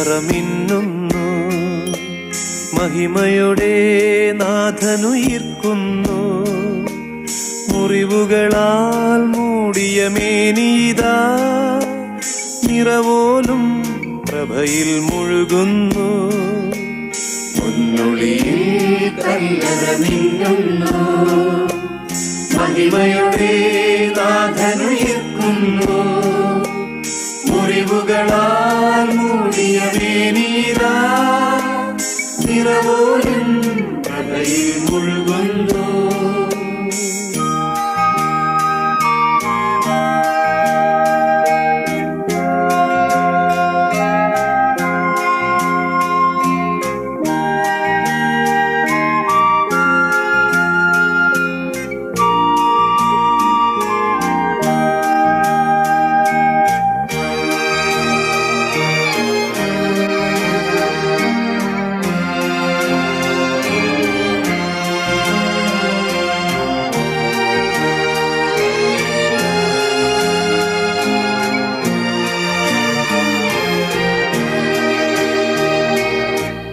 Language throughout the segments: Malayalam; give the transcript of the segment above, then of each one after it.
കല്ലറമിന്നുന്നു. മഹിമയുടെ നാഥനുയിർക്കുന്നു. മുറിവുകളാൽ മൂടിയ മേനീതാ നിറവോലും പ്രഭയിൽ മുഴുകുന്നു. പൊന്നൊളിയിൽ കല്ലറമിന്നുന്നു. മഹിമയുടെ നാഥനുയിർക്കുന്നു. മുറിവുകളാൽ മൂടിയ മേനീതാ നിറവോലും പ്രഭയിൽ മുഴുകുന്നു.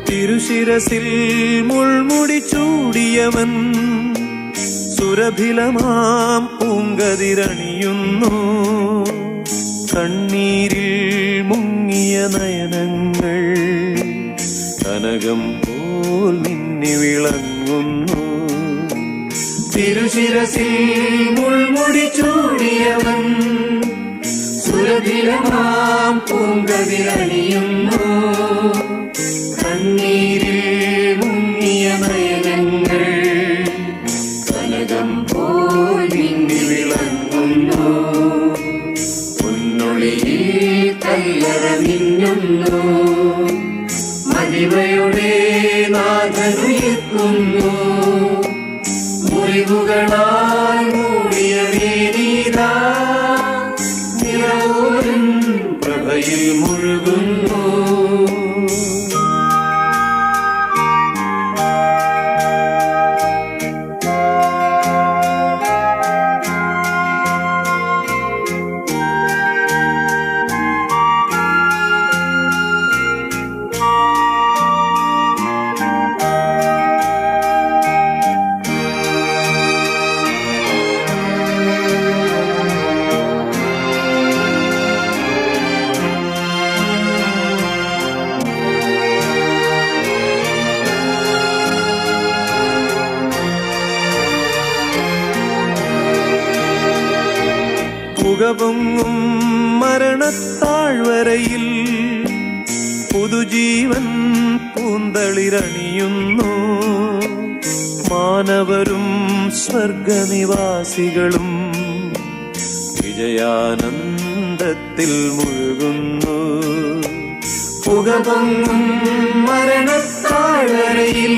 തിരുശിരസിൽ മുൾമുടി ചൂടിയവൻ സുരഭിലമാം പൂങ്കതിരണിയുന്നു. കണ്ണീരിൽ മുങ്ങിയ നയനങ്ങൾ കനകം പോൽ മിന്നി വിളങ്ങുന്നു. തിരുശിരസിൽ മുൾമുടി ചൂടിയവൻ സുരഭിലമാം പൂങ്കതിരണിയുന്നു. കണ്ണീരിൽ മുങ്ങിയ നയനങ്ങൾ കനകം പോൽ മിന്നി വിളങ്ങുന്നു. പൊന്നൊളിയിൽ കല്ലറമിന്നുന്നു. മഹിമയുടെ നാഥനുയിർക്കുന്നു. മുറിവുകളാൽ മൂടിയ വേദീതാ നിറവോലും പ്രഭയിൽ മുഴുകുന്നു. പുകപൊങ്ങും മരണത്താഴ്വരയിൽ പുതുജീവൻ പൂന്തളിരണിയുന്നു. മാനവരും സ്വർഗനിവാസികളും വിജയാനന്ദത്തിൽ മുഴുകുന്നു. പുകപൊങ്ങും മരണത്താഴ്വരയിൽ